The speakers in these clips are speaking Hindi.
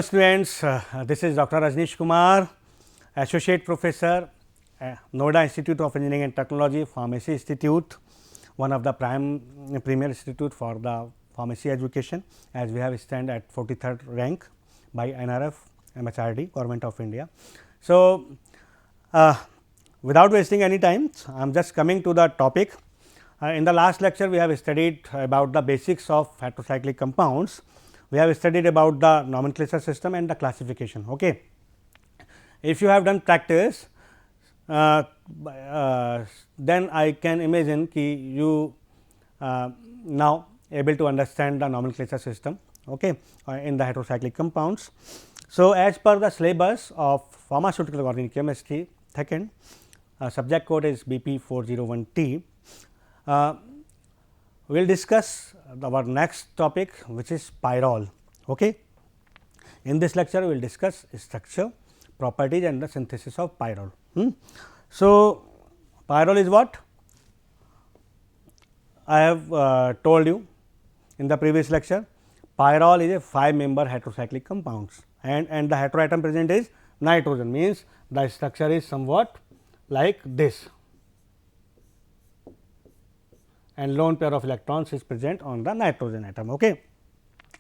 Hello students, this is Dr. Rajneesh Kumar, Associate Professor, Noida Institute of Engineering and Technology, Pharmacy Institute, one of the premier institute for the pharmacy education, as we have stand at 43rd rank by NRF, MHRD, Government of India. So, without wasting any time, I am just coming to the topic. In the last lecture, we have studied about the basics of heterocyclic compounds. We have studied about the nomenclature system and the classification. Okay. If you have done practice, then I can imagine ki you now able to understand the nomenclature system, okay, in the heterocyclic compounds. So, as per the syllabus of pharmaceutical organic chemistry, second subject code is BP 401T. We will discuss our next topic, which is pyrrole. Okay. In this lecture, we will discuss structure, properties and the synthesis of pyrrole. So, pyrrole is what? I have told you in the previous lecture, pyrrole is a 5-member heterocyclic compounds and the heteroatom present is nitrogen, means the structure is somewhat like this, and lone pair of electrons is present on the nitrogen atom. Okay.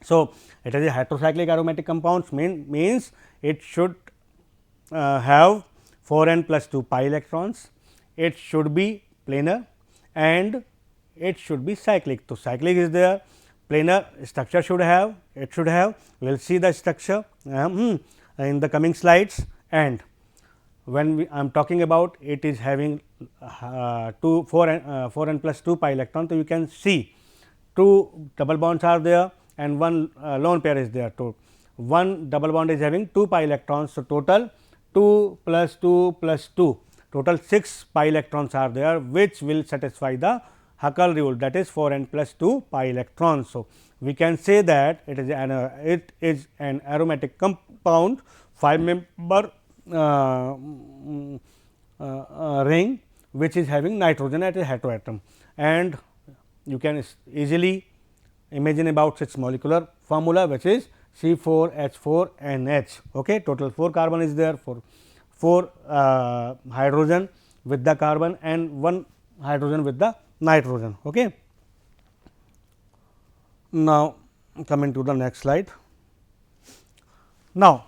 So, it is a heterocyclic aromatic compounds means it should have 4n plus 2 pi electrons, it should be planar and it should be cyclic. So, cyclic is there, planar structure should have, it should have, we will see the structure in the coming slides. And when I am talking about it is having 4n plus 2 pi electron. So, you can see 2 double bonds are there and 1 lone pair is there. So, 1 double bond is having 2 pi electrons. So, total 2 plus 2 plus 2, total 6 pi electrons are there, which will satisfy the Huckel rule, that is 4n plus 2 pi electrons. So, we can say that it is an aromatic compound 5-member ring, which is having nitrogen at a heteroatom, and you can easily imagine about its molecular formula, which is C4H4NH. Okay. Total 4 carbon is there, for 4 hydrogen with the carbon and 1 hydrogen with the nitrogen. Okay. Now, coming to the next slide. Now,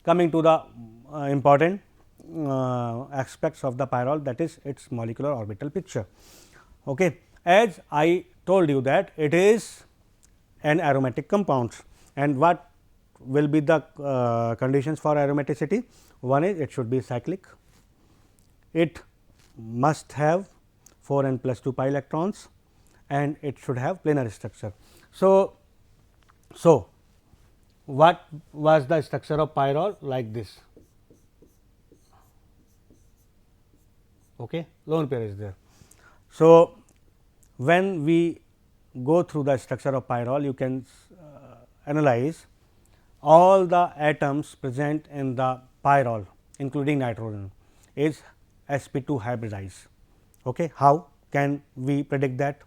coming to the important aspects of the pyrrole, that is its molecular orbital picture. Okay. As I told you that it is an aromatic compound, and what will be the conditions for aromaticity? One is it should be cyclic, it must have 4n plus 2 pi electrons and it should have planar structure. So, what was the structure of pyrrole? Like this. Okay. Lone pair is there. So, when we go through the structure of pyrrole, you can analyze all the atoms present in the pyrrole, including nitrogen, is sp2 hybridized. Okay. How can we predict that?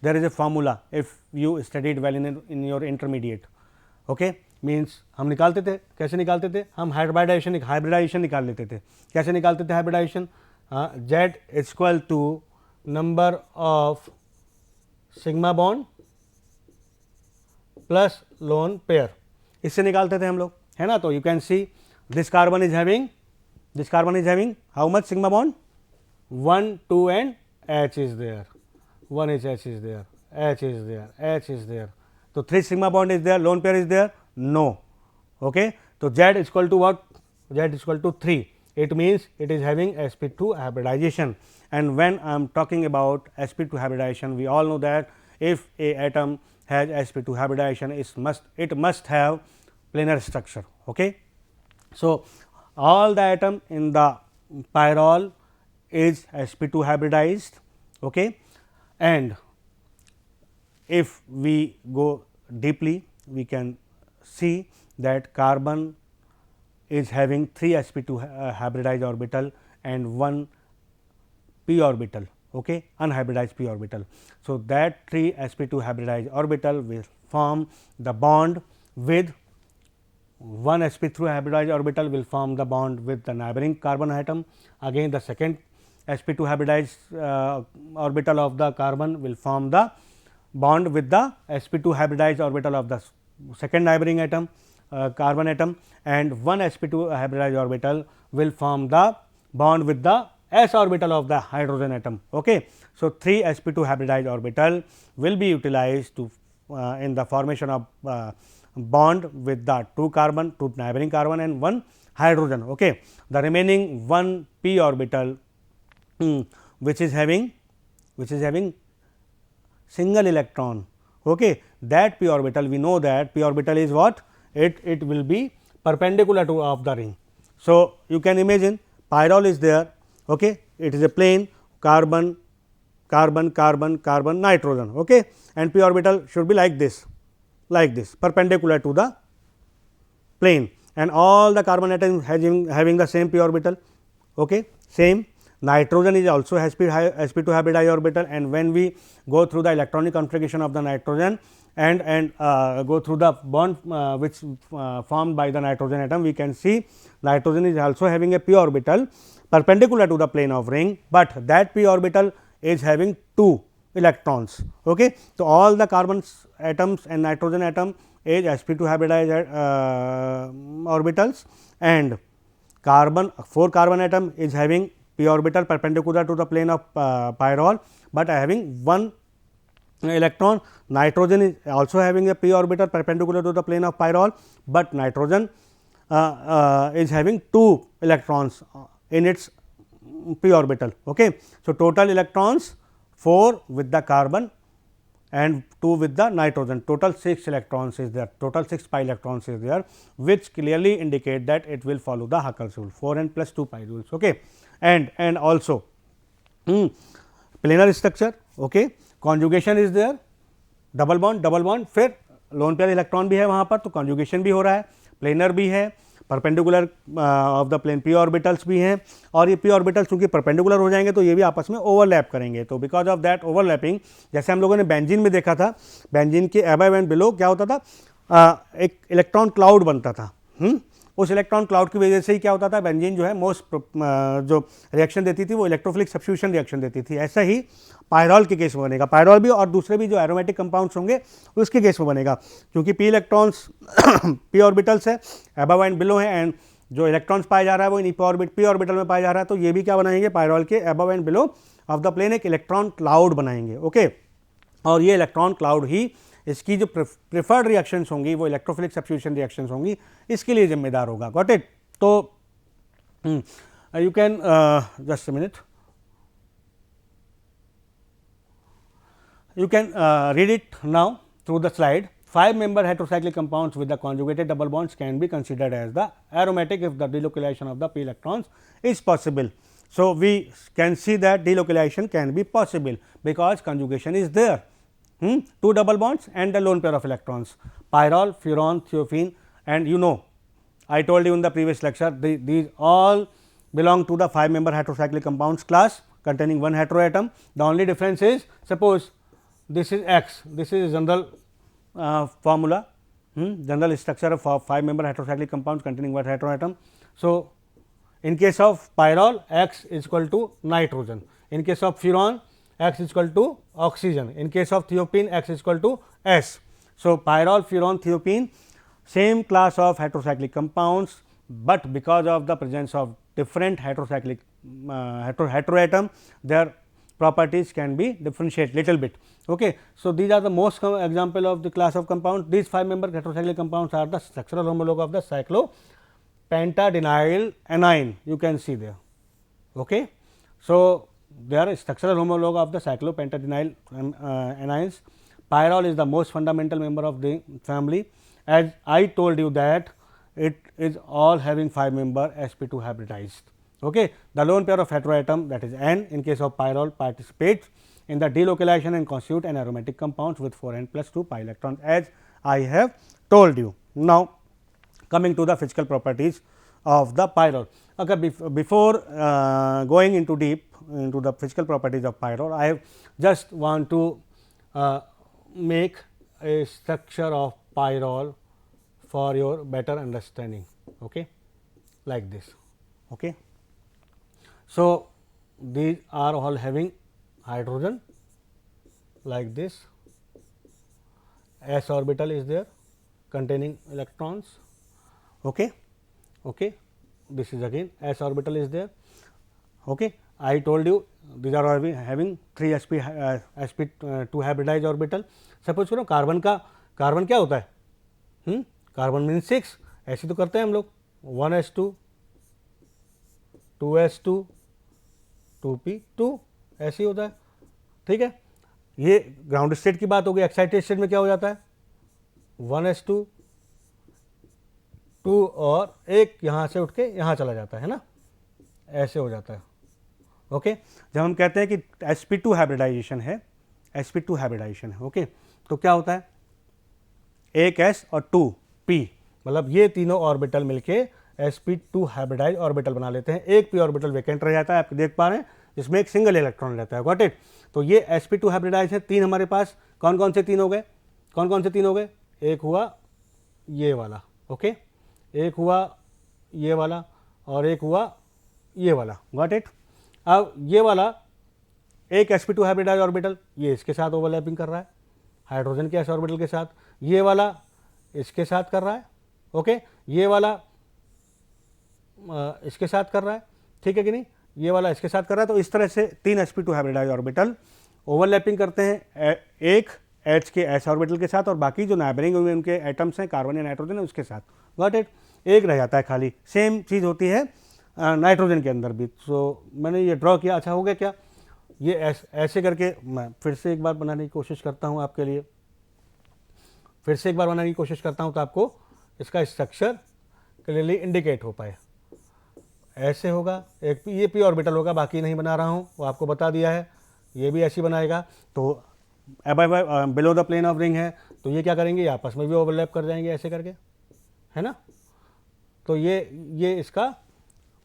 There is a formula, if you studied well in your intermediate. Okay. Means हम निकालते थे, कैसे निकालते थे? हम हाइब्रिडाइजेशन निकाल लेते थे. कैसे निकालते थे hybridisation? Z equal to number of sigma bond plus lone pair, इससे निकालते थे हम लोग, है ना. तो you can see this carbon is having how much sigma bond? 1, 2 and H is there, 1 is H is there, H is there, H is there. So, 3 sigma bond is there, lone pair is there? No. Okay. So, Z is equal to what? Z is equal to 3. It means it is having sp2 hybridization, and when I am talking about sp2 hybridization, we all know that if a atom has sp2 hybridization, it must have planar structure. Okay. So, all the atom in the pyrrole is sp2 hybridized. Okay. And if we go deeply, we can see that carbon is having 3 sp2 hybridized orbital and 1 p orbital, okay, unhybridized p orbital. So, that 3 sp2 hybridized orbital will form the bond with one sp3 hybridized orbital will form the bond with the neighboring carbon atom. Again the second sp2 hybridized orbital of the carbon will form the bond with the sp2 hybridized orbital of the second neighboring atom carbon atom, and one sp2 hybridized orbital will form the bond with the s orbital of the hydrogen atom. Okay. So, 3 sp2 hybridized orbital will be utilized to in the formation of bond with the 2 carbon, 2 neighboring carbon and 1 hydrogen. Okay. The remaining 1 p orbital which is having single electron. Okay. That p orbital, we know that p orbital is what? It will be perpendicular to of the ring. So, you can imagine pyrrole is there. Okay. It is a plane carbon, carbon, carbon, carbon, nitrogen. Okay. And p orbital should be like this perpendicular to the plane, and all the carbon atoms having the same p orbital. Okay. Same nitrogen is also sp2 hybridized orbital, and when we go through the electronic configuration of the nitrogen and go through the bond which formed by the nitrogen atom, we can see nitrogen is also having a p orbital perpendicular to the plane of ring, but that p orbital is having 2 electrons. Okay. So, all the carbon atoms and nitrogen atom is sp2 hybridized orbitals, and carbon 4 carbon atom is having p orbital perpendicular to the plane of pyrrole, but having 1 electron. Nitrogen is also having a p orbital perpendicular to the plane of pyrrole, but nitrogen is having 2 electrons in its p orbital. Okay. So, total electrons 4 with the carbon and 2 with the nitrogen, total 6 electrons is there, total 6 pi electrons is there, which clearly indicate that it will follow the Huckel's rule, 4 n plus 2 pi rules. Okay. And also planar structure. Okay. Conjugation is there, double bond फिर लोन पेयर इलेक्ट्रॉन भी है वहाँ पर, तो कॉन्जुगेशन भी हो रहा है, प्लेनर भी है, perpendicular of the plane p orbitals भी हैं, और ये पी ऑर्बिटल्स चूंकि परपेंडिकुलर हो जाएंगे तो ये भी आपस में ओवरलैप करेंगे. तो बिकॉज ऑफ दैट ओवरलैपिंग, जैसे हम लोगों ने बेंजीन में देखा था, बेंजीन के अबव एंड बिलो क्या होता था, एक इलेक्ट्रॉन क्लाउड बनता था. उस इलेक्ट्रॉन क्लाउड की वजह से ही क्या होता था, बेंजीन जो है मोस्ट जो रिएक्शन देती थी वो इलेक्ट्रोफिलिक सब्स्टिट्यूशन रिएक्शन देती थी. ऐसा ही पायरॉल के केस में बनेगा, पायरॉल भी और दूसरे भी जो एरोमेटिक कंपाउंड्स होंगे उसके केस में बनेगा, क्योंकि पी इलेक्ट्रॉन्स पी ऑर्बिटल्स है, अबव एंड बिलो है, एंड जो इलेक्ट्रॉन्स पाया जा रहा है वो इन पी ऑर्बिटल में पाया जा रहा है. तो ये भी क्या बनाएंगे, पायरॉल के above and below of the plane एक इलेक्ट्रॉन क्लाउड बनाएंगे. ओके. और ये इलेक्ट्रॉन क्लाउड ही इसकी जो प्रेफर्ड रिएक्शंस होंगी वो इलेक्ट्रोफिलिक सब्स्टिट्यूशन रिएक्शंस होंगी, इसके लिए जिम्मेदार होगा. Got it. तो you can just a minute, you can read it now through the slide. 5-member heterocyclic compounds with the conjugated double bonds can be considered as the aromatic if the delocalization of the p electrons is possible. So, we can see that delocalization can be possible because conjugation is there. 2 double bonds and a lone pair of electrons, pyrrole, furan, thiophene, and you know I told you in the previous lecture these all belong to the 5-member heterocyclic compounds class containing one heteroatom. The only difference is, suppose this is X, this is general formula, general structure of 5-member heterocyclic compounds containing one heteroatom. So, in case of pyrrole, X is equal to nitrogen, in case of furan X is equal to oxygen, in case of thiophene X is equal to S. So, pyrrole, furan, thiophene same class of heterocyclic compounds, but because of the presence of different heterocyclic heteroatom, their properties can be differentiated little bit. Okay. So, these are the most example of the class of compounds. These 5-member heterocyclic compounds are the structural homologue of the cyclopentadienyl anion, you can see there. Okay. So, they are structural homologue of the cyclopentadienyl anions. Pyrrole is the most fundamental member of the family, as I told you that it is all having 5-member sp2 hybridized. Okay. The lone pair of heteroatom, that is N, in case of pyrrole participates in the delocalization and constitute an aromatic compounds with 4 n plus 2 pi electrons, as I have told you. Now, coming to the physical properties of the pyrrole. Okay, before going into deep into the physical properties of pyrrole, I just want to make a structure of pyrrole for your better understanding. Okay, like this. Okay, so these are all having hydrogen like this. S orbital is there containing electrons. Okay, okay, this is again S orbital is there. Okay, I told you these are having 3 sp2 hybridized orbital. Suppose करो कार्बन क्या होता है, कार्बन मीन 6, ऐसे तो करते हैं हम लोग 1s2 2s2 2p2 ऐसे ही होता है. ठीक है, ये ग्राउंड स्टेट की बात हो गई. एक्साइटेड स्टेट में क्या हो जाता है 1s2 2 और एक यहाँ से उठ के यहाँ चला जाता है ना, ऐसे हो जाता है. ओके, जब हम कहते हैं कि sp2 हाइब्रिडाइजेशन है, sp2 हाइब्रिडाइजेशन है. ओके, तो क्या होता है, एक s और 2 p, मतलब ये तीनों ऑर्बिटल मिलके sp2 हाइब्रिडाइज ऑर्बिटल बना लेते हैं. एक p ऑर्बिटल वेकेंट रह जाता है, आप देख पा रहे हैं, जिसमें एक सिंगल इलेक्ट्रॉन रहता है. Got it. तो ये sp2 हाइब्रिडाइज है. 3 हमारे पास कौन कौन से 3 हो गए, कौन कौन से 3 हो गए, एक हुआ ये वाला. ओके, एक हुआ ये वाला और एक हुआ ये वाला. Got it. अब ये वाला एक sp2 हाइब्रिडाइज ऑर्बिटल ये इसके साथ ओवरलैपिंग कर रहा है हाइड्रोजन के s ऑर्बिटल के साथ, ये वाला इसके साथ कर रहा है. ओके, ये वाला इसके साथ कर रहा है. ठीक है कि नहीं, ये वाला इसके साथ कर रहा है. तो इस तरह से 3 sp2 हाइब्रिडाइज ऑर्बिटल ओवरलैपिंग करते हैं, एक H के s ऑर्बिटल के साथ और बाकी जो नाइबरिंग हुए उनके एटम्स हैं, कार्बन या नाइट्रोजन है, उसके साथ. Got it. एक रह जाता है खाली. सेम चीज़ होती है नाइट्रोजन के अंदर भी. तो मैंने ये ड्रॉ किया. अच्छा हो गया क्या, ये ऐसे करके मैं फिर से एक बार बनाने की कोशिश करता हूँ आपके लिए, फिर से एक बार बनाने की कोशिश करता हूँ, तो आपको इसका स्ट्रक्चर क्लियरली इंडिकेट हो पाए. ऐसे होगा, एक ये p ऑर्बिटल होगा, बाकी नहीं बना रहा हूँ, वो आपको बता दिया है. ये भी ऐसे बनाएगा. तो below the plane of ring है, तो ये क्या करेंगे, आपस में भी ओवरलैप कर जाएंगे ऐसे करके, है ना. तो ये इसका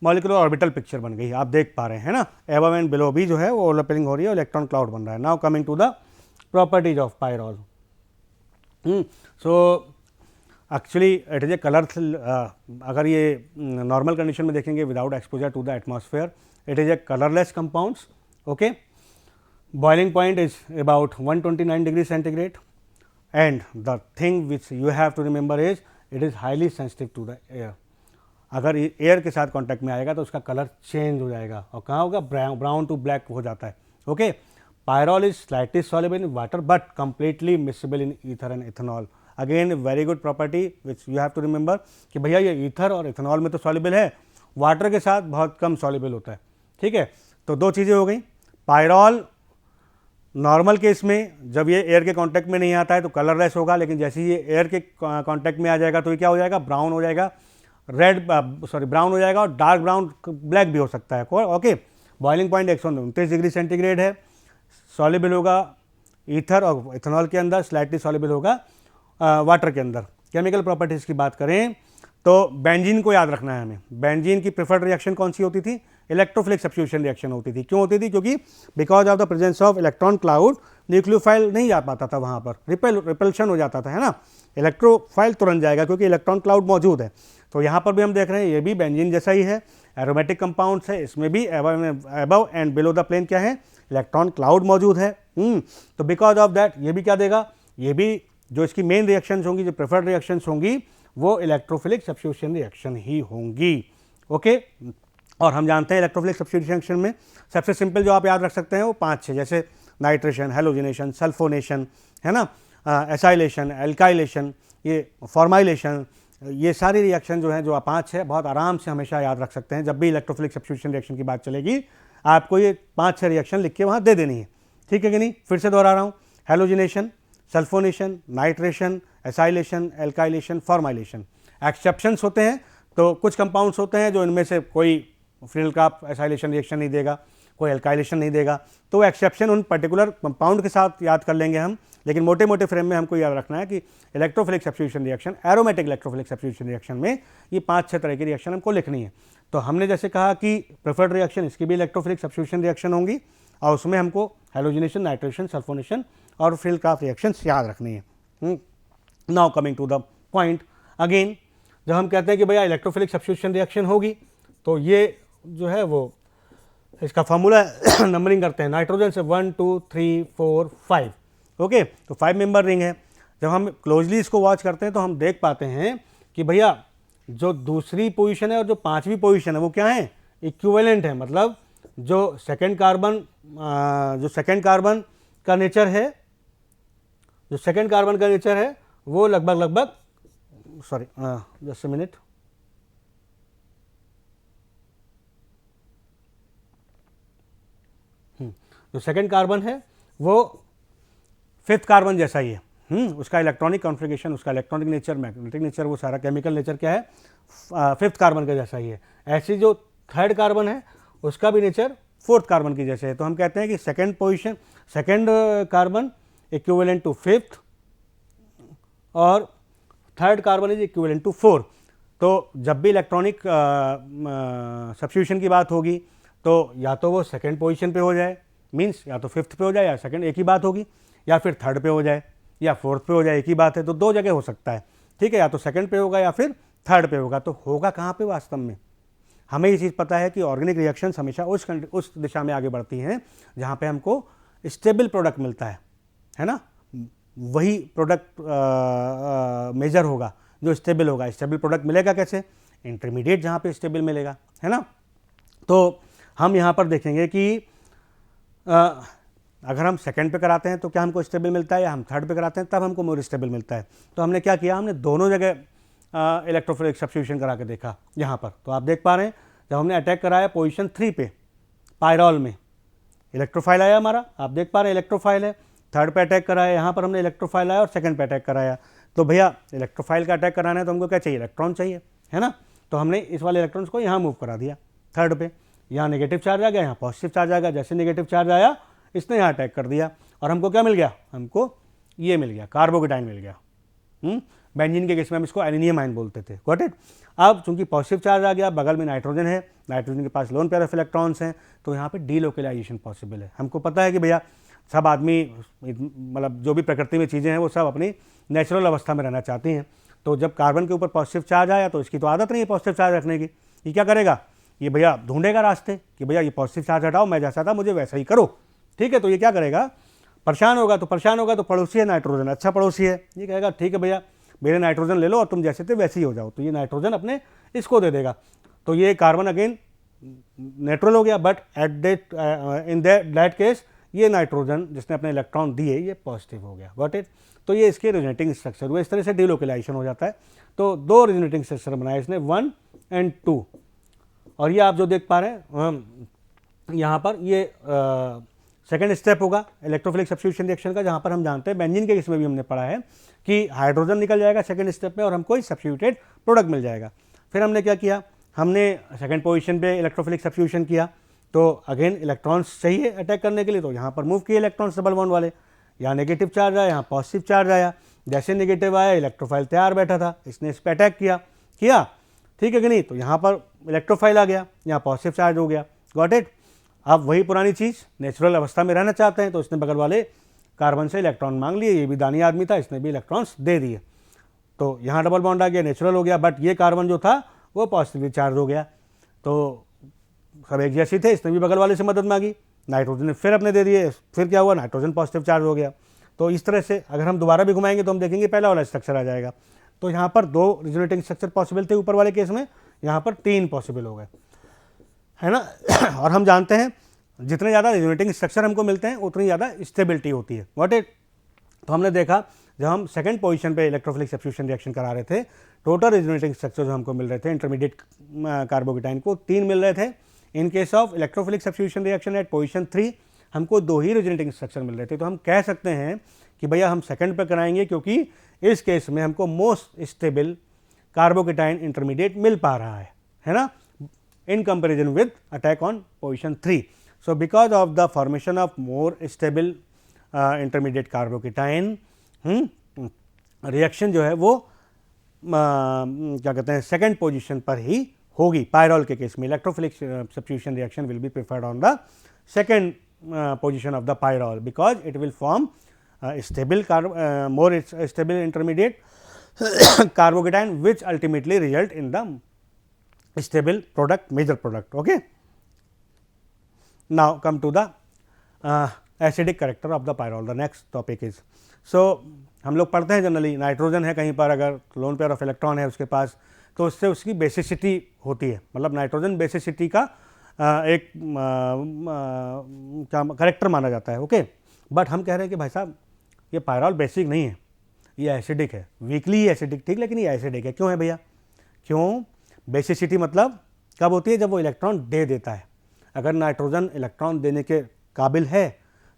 मॉलिक्यूलर ऑर्बिटल पिक्चर बन गई, आप देख पा रहे हैं ना. एबव एंड बिलो भी जो है वो ओवरलैपिंग हो रही है, इलेक्ट्रॉन क्लाउड बन रहा है. Now coming to the properties of pyrrole. So actually it is a colour, अगर ये नॉर्मल कंडीशन में देखेंगे without exposure to the atmosphere, it is a colourless compounds. Okay, boiling point is about 129 degree centigrade, and the thing which you have to remember is it is highly sensitive to the air. अगर एयर के साथ कांटेक्ट में आएगा तो उसका कलर चेंज हो जाएगा और कहाँ होगा, ब्राउन टू ब्लैक हो जाता है. Okay, pyrrole is slightly soluble in water but completely miscible in ether and ethanol. Again very good property which you have to remember कि भैया ये ईथर और इथेनॉल में तो सॉल्युबल है, वाटर के साथ बहुत कम सॉल्युबल होता है. ठीक है, तो दो चीज़ें हो गई. पायरॉल नॉर्मल केस में जब ये एयर के कांटेक्ट में नहीं आता है तो कलरलेस होगा, लेकिन जैसे ही ये एयर के कांटेक्ट में आ जाएगा तो ये क्या हो जाएगा, ब्राउन हो जाएगा, ब्राउन हो जाएगा और डार्क ब्राउन ब्लैक भी हो सकता है. Okay, boiling point 129 degree centigrade है, सॉल्युबल होगा ईथर और इथेनॉल के अंदर, स्लाइटली सॉल्युबल होगा वाटर के अंदर. केमिकल प्रॉपर्टीज़ की बात करें तो बेंजीन को याद रखना है हमें. बेंजीन की प्रेफर्ड रिएक्शन कौन सी होती थी, इलेक्ट्रोफिलिक सब्स्टिट्यूशन रिएक्शन होती थी. क्यों होती थी, क्योंकि because of the presence of electron cloud nucleophile नहीं जा पाता था वहाँ पर, रिपल्शन हो जाता था, है ना. इलेक्ट्रोफाइल तुरंत जाएगा क्योंकि इलेक्ट्रॉन क्लाउड मौजूद है. तो यहाँ पर भी हम देख रहे हैं ये भी बेंजीन जैसा ही है, एरोमेटिक कंपाउंड्स है, इसमें भी above and below the plane क्या है, इलेक्ट्रॉन क्लाउड मौजूद है. तो बिकॉज ऑफ दैट ये भी क्या देगा, ये भी जो इसकी मेन रिएक्शंस होंगी, जो प्रेफर्ड रिएक्शंस होंगी, वो इलेक्ट्रोफिलिक सब्स्टिट्यूशन रिएक्शन ही होंगी. ओके, और हम जानते हैं इलेक्ट्रोफिलिक सब्स्टिट्यूशन रिएक्शन में सबसे सिंपल जो आप याद रख सकते हैं वो 5-6, जैसे नाइट्रेशन, हेलोजिनेशन, सल्फोनेशन, है ना, एसाइलेशन, एल्काइलेशन, ये फॉर्माइलेशन, ये सारी रिएक्शन जो हैं जो 5 है, बहुत आराम से हमेशा याद रख सकते हैं. जब भी इलेक्ट्रोफिलिक सब्स्टिट्यूशन रिएक्शन की बात चलेगी आपको ये 5-6 रिएक्शन लिख के वहाँ दे देनी है. ठीक है कि नहीं. फिर से दोहरा रहा हूँ, halogenation, sulphonation, nitration, acylation, alkylation, formylation. Exceptions होते हैं, तो कुछ कंपाउंड्स होते हैं जो इनमें से कोई फ्रिडल-क्राफ्ट एसाइलेशन रिएक्शन नहीं देगा, कोई एल्काइलेशन नहीं देगा, तो एक्सेप्शन उन पर्टिकुलर कंपाउंड के साथ याद कर लेंगे हम. लेकिन मोटे मोटे फ्रेम में हमको याद रखना है कि electrophilic substitution reaction, aromatic electrophilic substitution reaction में ये 5-6 तरह की रिएक्शन हमको लिखनी है. तो हमने जैसे कहा कि प्रेफर्ड रिएक्शन, इसकी भी इलेक्ट्रोफिलिक सब्स्टिट्यूशन रिएक्शन होंगी और उसमें हमको हेलोजिनेशन, नाइट्रेशन, सल्फोनेशन और फ्रिडल-क्राफ्ट रिएक्शंस याद रखनी है. Now coming to the point, again जब हम कहते हैं कि भैया इलेक्ट्रोफिलिक सब्स्टिट्यूशन रिएक्शन होगी तो ये जो है वो इसका फॉर्मूला नंबरिंग करते हैं नाइट्रोजन से 1 2 3 4 5 ओके। तो 5 मेंबर रिंग है। जब हम क्लोजली इसको वॉच करते हैं तो हम देख पाते हैं कि भैया जो दूसरी पोजीशन है और जो पांचवी पोजीशन है वो क्या है, इक्विवेलेंट है। मतलब जो सेकंड कार्बन का नेचर है, जो सेकंड कार्बन का नेचर है वो लगभग सॉरी जस्ट अ मिनट, जो सेकंड कार्बन है वो फिफ्थ कार्बन जैसा ही है। उसका इलेक्ट्रॉनिक कॉन्फ़िगरेशन, उसका इलेक्ट्रॉनिक नेचर, मैग्नेटिक नेचर, वो सारा केमिकल नेचर क्या है, फिफ्थ कार्बन के जैसा ही है। ऐसी जो थर्ड कार्बन है उसका भी नेचर फोर्थ कार्बन की जैसे है। तो हम कहते हैं कि second carbon equivalent to fifth और third carbon is equivalent to fourth. तो जब भी इलेक्ट्रॉनिक सब्स्टिट्यूशन की बात होगी तो या तो वो सेकंड पोजीशन पे हो जाए, मींस या तो फिफ्थ पे हो जाए या सेकंड, एक ही बात होगी, या फिर थर्ड पे हो जाए या फोर्थ पे हो जाए, एक ही बात है। तो दो जगह हो सकता है, ठीक है, या तो सेकंड पे होगा या फिर थर्ड पे होगा। तो होगा कहाँ पे वास्तव में, हमें ये चीज़ पता है कि ऑर्गेनिक रिएक्शंस हमेशा उस दिशा में आगे बढ़ती हैं जहाँ पे हमको स्टेबल प्रोडक्ट मिलता है ना। वही प्रोडक्ट मेजर होगा जो स्टेबल होगा। स्टेबल प्रोडक्ट मिलेगा कैसे, इंटरमीडिएट जहाँ पे स्टेबल मिलेगा, है ना। तो हम यहाँ पर देखेंगे कि अगर हम सेकंड पे कराते हैं तो क्या हमको स्टेबल मिलता है, या हम थर्ड पे कराते हैं तब हमको मोर स्टेबल मिलता है। तो हमने क्या किया, हमने दोनों जगह इलेक्ट्रोफिलिक सब्स्टिट्यूशन करा के देखा यहाँ पर। तो आप देख पा रहे हैं जब हमने अटैक कराया पोजीशन 3 पे पायरॉल में, इलेक्ट्रोफाइल आया हमारा, आप देख पा रहे हैं इलेक्ट्रोफाइल है। थर्ड पे अटैक कराया, यहाँ पर हमने इलेक्ट्रोफाइल आया, और सेकंड पे अटैक कराया। तो भैया इलेक्ट्रोफाइल का अटैक कराना है तो हमको क्या चाहिए, इलेक्ट्रॉन चाहिए, है ना। तो हमने इस वाले इलेक्ट्रॉन्स को यहाँ मूव करा दिया थर्ड पे। यहाँ नेगेटिव चार्ज आ गया, यहाँ पॉजिटिव चार्ज आ गया। जैसे नेगेटिव चार्ज आया इसने यहाँ अटैक कर दिया, और हमको क्या मिल गया, हमको ये मिल गया, कार्बोकेटाइन मिल गया। बेंजीन के केस में हम इसको एल्युमिनियम आयन बोलते थे, गॉट इट। अब चूंकि पॉजिटिव चार्ज आ गया, बगल में नाइट्रोजन है, नाइट्रोजन के पास लोन पेयर ऑफ इलेक्ट्रॉन्स हैं, तो यहाँ पे डीलोकलाइजेशन पॉसिबल है। हमको पता है कि भैया सब आदमी, मतलब जो भी प्रकृति में चीज़ें हैं वो सब अपनी नेचुरल अवस्था में रहना चाहती हैं। तो जब कार्बन के ऊपर पॉजिटिव चार्ज आया तो इसकी तो आदत नहीं है पॉजिटिव चार्ज रखने की। ये क्या करेगा, ये भैया ढूंढेगा रास्ते कि भैया ये पॉजिटिव चार्ज हटाओ, मैं जैसा था मुझे वैसा ही करो, ठीक है। तो ये क्या करेगा, परेशान होगा। तो पड़ोसी है नाइट्रोजन, अच्छा पड़ोसी है, ये कहेगा ठीक है भैया मेरे नाइट्रोजन ले लो और तुम जैसे थे वैसे ही हो जाओ। तो ये नाइट्रोजन अपने इसको दे देगा। तो ये कार्बन अगेन नेट्रल हो गया, but at in that case ये नाइट्रोजन जिसने अपने इलेक्ट्रॉन दिए ये पॉजिटिव हो गया, गॉट इट। तो ये इसके रिजोनेटिंग स्ट्रक्चर हुए, इस तरह से डीलोकलाइजेशन हो जाता है। तो दो रिजोनेटिंग स्ट्रक्चर बनाए इसने, 1 और 2। और ये आप जो देख पा रहे हैं यहाँ पर ये सेकेंड स्टेप होगा इलेक्ट्रोफिलिक सब्स्टिट्यूशन रिएक्शन का, जहाँ पर हम जानते हैं बेंजीन के इसमें भी हमने पढ़ा है कि हाइड्रोजन निकल जाएगा सेकेंड स्टेप में और हमको सब्स्टिट्यूटेड प्रोडक्ट मिल जाएगा। फिर हमने क्या किया, हमने सेकेंड पोजीशन पे इलेक्ट्रोफिलिक सब्स्टिट्यूशन किया। तो अगेन इलेक्ट्रॉन्स चाहिए अटैक करने के लिए, तो यहाँ पर मूव किए इलेक्ट्रॉन्स डबल बॉन्ड वाले। यहाँ नेगेटिव चार्ज आया, यहाँ पॉजिटिव चार्ज आया। जैसे नेगेटिव आया इलेक्ट्रोफाइल तैयार बैठा था, इसने इस पर अटैक किया, ठीक है कि नहीं। तो यहाँ पर इलेक्ट्रोफाइल आ गया, यहाँ पॉजिटिव चार्ज हो गया, गॉट इट। अब वही पुरानी चीज़, नेचुरल अवस्था में रहना चाहते हैं तो इसने बगल वाले कार्बन से इलेक्ट्रॉन मांग लिए। ये भी दानी आदमी था, इसने भी इलेक्ट्रॉन्स दे दिए। तो यहाँ डबल बॉन्ड आ गया, नेचुरल हो गया, बट ये कार्बन जो था वो पॉजिटिवली चार्ज हो गया। तो सब एक जैसे थे, इसने भी बगल वाले से मदद मांगी, नाइट्रोजन ने फिर अपने दे दिए। फिर क्या हुआ, नाइट्रोजन पॉजिटिव चार्ज हो गया। तो इस तरह से अगर हम दोबारा भी घुमाएंगे तो हम देखेंगे पहला वाला स्ट्रक्चर आ जाएगा। तो यहाँ पर 2 रिजोनेटिंग स्ट्रक्चर पॉसिबल थे ऊपर वाले केस में, यहाँ पर 3 पॉसिबल हो गए, है ना। और हम जानते हैं जितने ज़्यादा रिजोनेटिंग स्ट्रक्चर हमको मिलते हैं उतनी ज़्यादा स्टेबिलिटी होती है, व्हाट इट। तो हमने देखा जब हम सेकंड पोजीशन पे इलेक्ट्रोफिलिक सब्स्टिट्यूशन रिएक्शन करा रहे थे, टोटल रिजोनेटिंग स्ट्रक्चर जो हमको मिल रहे थे इंटरमीडिएट कार्बोकेटाइन को 3 मिल रहे थे। In case of electrophilic substitution reaction at position 3 हमको 2 ही रिजोनेटिंग स्ट्रक्चर मिल रहे थे। तो हम कह सकते हैं कि भैया हम सेकंड पे कराएंगे, क्योंकि इस केस में हमको मोस्ट स्टेबल कार्बोकेटाइन इंटरमीडिएट मिल पा रहा है ना, in comparison with attack on position 3. So because of the formation of more stable intermediate carbocation, reaction जो है वो क्या कहते हैं सेकेंड पोजीशन पर ही होगी। पायरॉल के केस में electrophilic substitution reaction will be preferred on the second position of the pyrrole because it will form stable more stable intermediate carbocation which ultimately result in the stable product, major product. Okay. Now come to the acidic character of the pyrrole. The next topic is, so हम लोग पढ़ते हैं जनरली नाइट्रोजन है कहीं पर, अगर लोन पेयर ऑफ इलेक्ट्रॉन है उसके पास, तो उससे उसकी बेसिसिटी होती है, मतलब नाइट्रोजन बेसिसिटी का एक क्या करेक्टर माना जाता है. ओके. बट हम कह रहे हैं कि भाई साहब ये पायरॉल बेसिक नहीं है, ये एसिडिक है, वीकली ही एसिडिक, ठीक, लेकिन ये एसिडिक है. क्यों है भैया? क्यों? बेसिसिटी मतलब कब होती है? जब वो इलेक्ट्रॉन दे देता है. अगर नाइट्रोजन इलेक्ट्रॉन देने के काबिल है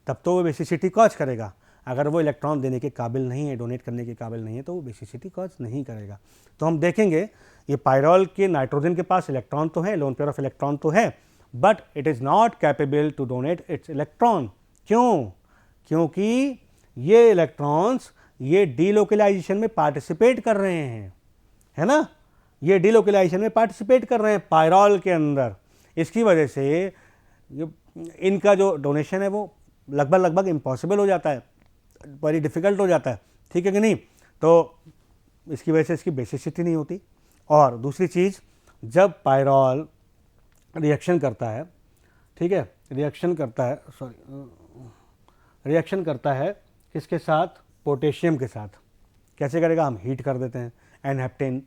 तब तो वो बेसिसिटी कॉज करेगा. अगर वो इलेक्ट्रॉन देने के काबिल नहीं है, डोनेट करने के काबिल नहीं है, तो वो बेसिसिटी कॉज नहीं करेगा. तो हम देखेंगे ये पायरॉल के नाइट्रोजन के पास इलेक्ट्रॉन तो है, लोन पेयर ऑफ इलेक्ट्रॉन तो है, but it is not capable to donate its electron. क्यों? क्योंकि ये इलेक्ट्रॉन्स ये डीलोकलाइजेशन में पार्टिसिपेट कर रहे हैं, है ना, ये डीलोकलाइजेशन में पार्टिसिपेट कर रहे हैं पायरॉल के अंदर. इसकी वजह से इनका जो डोनेशन है वो लगभग इम्पॉसिबल हो जाता है, बड़ी डिफ़िकल्ट हो जाता है, ठीक है कि नहीं. तो इसकी वजह से इसकी बेसिसिटी नहीं होती. और दूसरी चीज़, जब पायरॉल रिएक्शन करता है, ठीक है, रिएक्शन करता है किसके साथ? पोटेशियम के साथ. कैसे करेगा? हम हीट कर देते हैं, एनहेप्टेन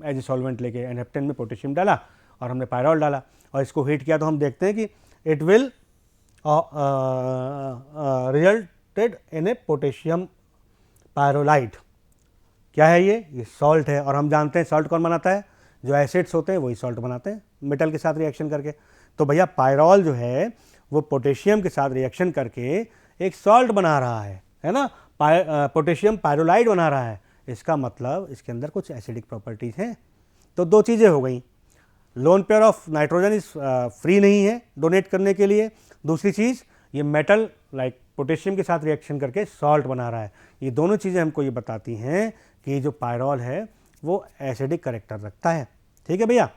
एज ए सॉल्वेंट लेके, एनहेप्टेन में पोटेशियम डाला और हमने पायरॉल डाला और इसको हीट किया, तो हम देखते हैं कि it will resulted in a potassium pyrrolate. क्या है ये सॉल्ट है. और हम जानते हैं सॉल्ट कौन बनाता है? जो एसिड्स होते हैं वही सॉल्ट बनाते हैं मेटल के साथ रिएक्शन करके. तो भैया पायरॉल जो है वो पोटेशियम के साथ रिएक्शन करके एक सॉल्ट बना रहा है ना, पोटेशियम पायरोलाइट बना रहा है. इसका मतलब इसके अंदर कुछ एसिडिक प्रॉपर्टीज हैं. तो दो चीज़ें हो गई, lone pair of nitrogen is free नहीं है डोनेट करने के लिए. दूसरी चीज़, ये मेटल लाइक पोटेशियम के साथ रिएक्शन करके सॉल्ट बना रहा है. ये दोनों चीज़ें हमको ये बताती हैं कि जो पायरॉल है वो एसिडिक करेक्टर रखता है. ठीक है भैया.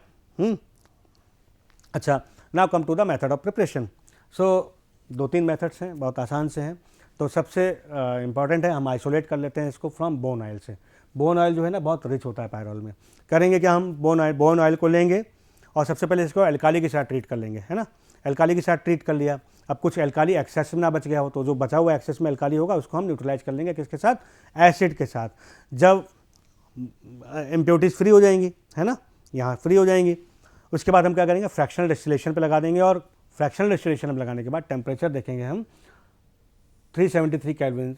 अच्छा, now come to the method of preparation. So 2-3 methods हैं, बहुत आसान से हैं. तो सबसे इम्पॉर्टेंट है, हम आइसोलेट कर लेते हैं इसको फ्रॉम बोन ऑयल से. बोन ऑयल जो है ना बहुत रिच होता है पायरॉल में. करेंगे क्या? हम बोन ऑयल को लेंगे और सबसे पहले इसको एल्काली के साथ ट्रीट कर लेंगे, है ना. एल्काली के साथ ट्रीट कर लिया. अब कुछ एल्काली एक्सेस में ना बच गया हो तो जो बचा हुआ एक्सेस में एल्काली होगा उसको हम न्यूट्रलाइज कर लेंगे किसके साथ? एसिड के साथ. जब इम्प्योरिटीज़ फ्री हो जाएंगी, है ना, यहाँ फ्री हो जाएंगी, उसके बाद हम क्या करेंगे? फ्रैक्शनल डिस्टिलेशन पे लगा देंगे. और फ्रैक्शनल डिस्टिलेशन में लगाने के बाद टेम्परेचर देखेंगे हम 373 केल्विन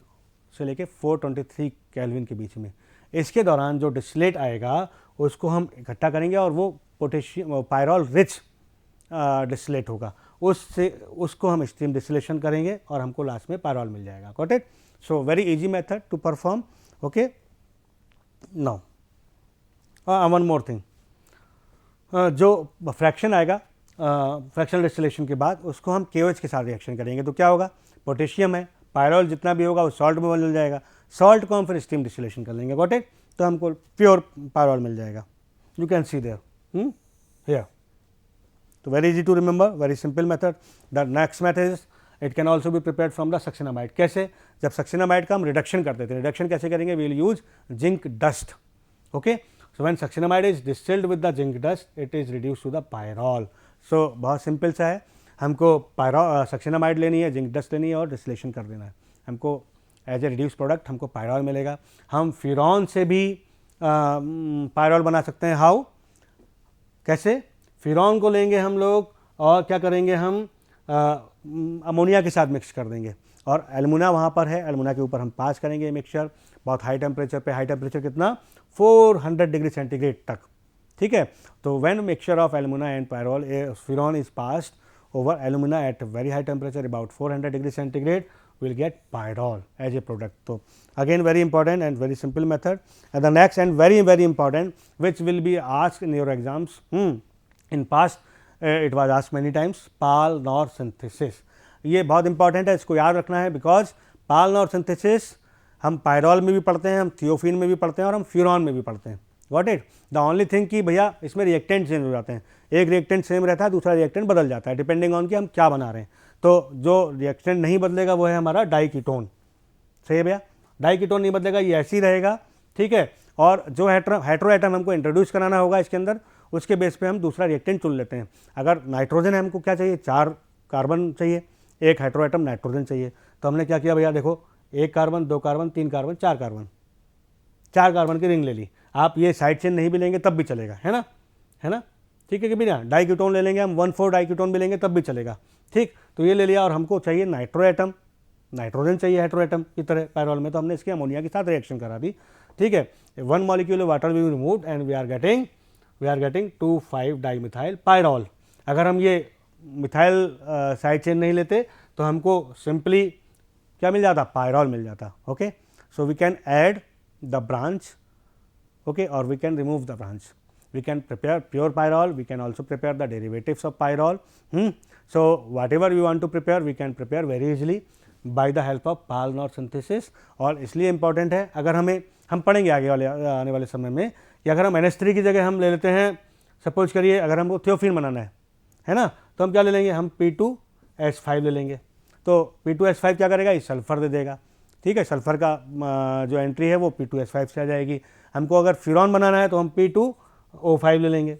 से लेके 423 केल्विन के बीच में. इसके दौरान जो डिस्टिलेट आएगा उसको हम इकट्ठा करेंगे और वो पोटेशियम पायरॉल रिच डिस्टिलेट होगा, उसको हम स्टीम डिस्टिलेशन करेंगे और हमको लास्ट में पायरॉल मिल जाएगा. Got it? So very easy method to perform. Okay. Now one more thing, जो फ्रैक्शन आएगा फ्रैक्शनल डिस्टिलेशन के बाद उसको हम KOH के साथ रिएक्शन करेंगे. तो क्या होगा? पोटेशियम है, पायरॉल जितना भी होगा वो सॉल्ट में बदल जाएगा. सॉल्ट को हम फिर स्टीम डिस्टिलेशन कर लेंगे. Got it? तो हमको प्योर पायरॉल मिल जाएगा. You can see there here. तो very easy to remember, very simple method. The next method is it can also be prepared from the succinimide. कैसे? जब सक्सिनामाइड का हम रिडक्शन करते थे, रिडक्शन कैसे करेंगे? We will use zinc dust. Okay. So when succinimide is distilled with the zinc dust it is reduce to the pyrrole. So बहुत सिंपल सा है, हमको सक्सिनामाइड लेनी है, जिंक डस्ट लेनी है और डिस्टिलेशन कर देना है. हमको एज ए रिड्यूस प्रोडक्ट हमको पायरॉल मिलेगा. हम फ्यूरॉन से भी पायरॉल बना सकते हैं. हाउ? कैसे? फ्यूरॉन को लेंगे हम लोग और क्या करेंगे? हम अमोनिया के साथ मिक्स कर देंगे और एल्युमिना वहाँ पर है, एल्युमिना के ऊपर हम पास करेंगे मिक्सचर बहुत हाई टेम्परेचर पे. हाई टेम्परेचर कितना? 400 डिग्री सेंटीग्रेड तक. ठीक है. तो when mixture of alumina and pyrrole furan is passed over alumina at very high temperature about 400 degree centigrade, we will get pyrrole as a product. So again very important and very simple method. And the next and very important which will be asked in your exams, in past it was asked many times, Paul-Knorr synthesis. ये बहुत इंपॉर्टेंट है, इसको याद रखना है, बिकॉज Paul-Knorr synthesis हम पायरॉल में भी पढ़ते हैं, हम थियोफिन में भी पढ़ते हैं और हम फ्यूरॉन में भी पढ़ते हैं. Got it? The only thing कि भैया इसमें रिएक्टेंट चेंज हो जाते हैं. एक रिएक्टेंट सेम रहता है, दूसरा रिएक्टेंट बदल जाता है डिपेंडिंग ऑन कि हम क्या बना रहे हैं. तो जो रिएक्टेंट नहीं बदलेगा वो है हमारा डाइकीटोन. सही है भैया? डाइकीटोन नहीं बदलेगा, ये ऐसे ही रहेगा. ठीक है. और जो हेटेरो एटम हमको इंट्रोड्यूस कराना होगा इसके अंदर, उसके बेस पे हम दूसरा रिएक्टेंट चुन लेते हैं। अगर नाइट्रोजन है, हमको क्या चाहिए, 4 कार्बन चाहिए, 1 हेटेरो एटम नाइट्रोजन चाहिए, तो हमने क्या किया भैया, देखो 1 carbon, 2 carbon, 3 carbon, 4 carbon, 4 carbon की रिंग ले ली। आप ये साइड चेन नहीं भी लेंगे तब भी चलेगा, है ना, ठीक है कि भैया। डाइक्यूटोन ले लेंगे हम, 1,4 डाइक्यूटोन भी लेंगे तब भी चलेगा, ठीक। तो ये ले लिया, और हमको चाहिए नाइट्रो एटम, नाइट्रोजन चाहिए हेटेरो एटम की तरह पायरॉल में, तो हमने इसके अमोनिया के साथ रिएक्शन करा दी, ठीक है। 1 molecule water we removed and we are getting 2,5 dimethyl pyrrole. अगर हम ये मिथाइल साइड चेन नहीं लेते तो हमको सिंपली क्या मिल जाता, पायरॉल मिल जाता, okay. So we can add the branch, okay, or we can remove the branch. We can prepare pure pyrrole, we can also prepare the derivatives of pyrrole. So whatever we want to prepare, we can prepare very easily by the help of Pahl-Knorr synthesis. और इसलिए important है, अगर हम पढ़ेंगे आगे वाले आने वाले समय में कि अगर हम NH3 की जगह हम ले लेते हैं, सपोज करिए अगर हमको थियोफिन बनाना है ना, तो हम क्या ले लेंगे, हम P2H5 ले लेंगे। तो P2H5 क्या करेगा, इस सल्फर दे देगा, ठीक है। सल्फर का जो एंट्री है वो P2H5 से आ जाएगी। हमको अगर फ्यूरॉन बनाना है तो हम P2O5 ले लेंगे,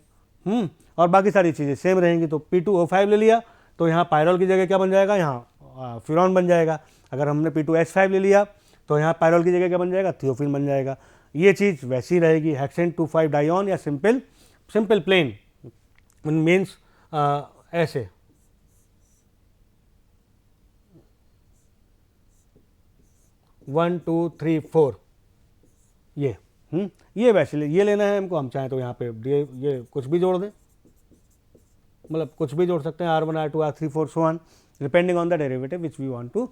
और बाकी सारी चीज़ें सेम रहेंगी। तो P2O5 ले लिया तो यहाँ पायरॉल की जगह क्या बन जाएगा, यहाँ फ्यूरॉन बन जाएगा। अगर हमने P2H5 ले लिया तो यहाँ पायरॉल की जगह क्या बन जाएगा, थियोफिन बन जाएगा। ये चीज़ वैसी रहेगी, हेक्सेन 2,5 डाइऑन या सिंपल प्लेन मीन्स ऐसे, वन टू थ्री फोर, ये वैसे ये लेना है हमको। हम चाहें तो यहाँ पे ये कुछ भी जोड़ दें, मतलब कुछ भी जोड़ सकते हैं, R1 R2 R3 4 so on, depending on the derivative which we want to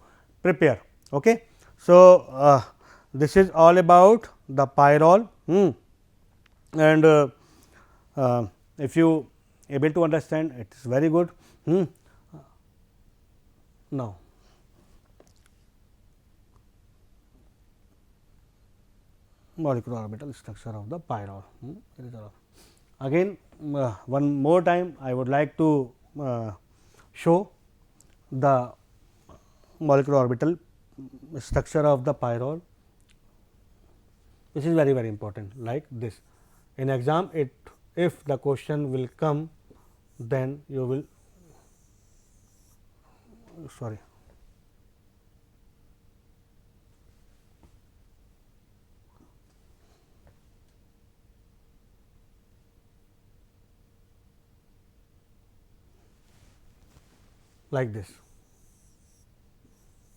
prepare, okay. So this is all about the pyrrole, and if you able to understand, it is very good. Now molecular orbital structure of the pyrrole. Again one more time I would like to show the molecular orbital structure of the pyrrole. This is very important, like this. In exam, if the question will come, then you will, sorry, like this,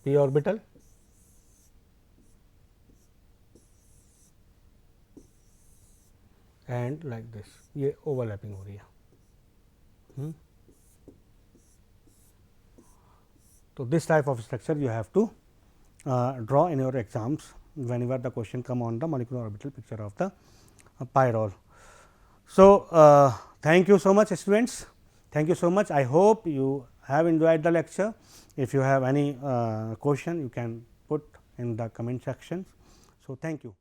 p orbital, and like this, ये overlapping हो रही है। So this type of structure you have to draw in your exams whenever the question come on the molecular orbital picture of the pyrrole. So thank you so much students, thank you so much. I hope you have enjoyed the lecture. If you have any question, you can put in the comment section. So thank you.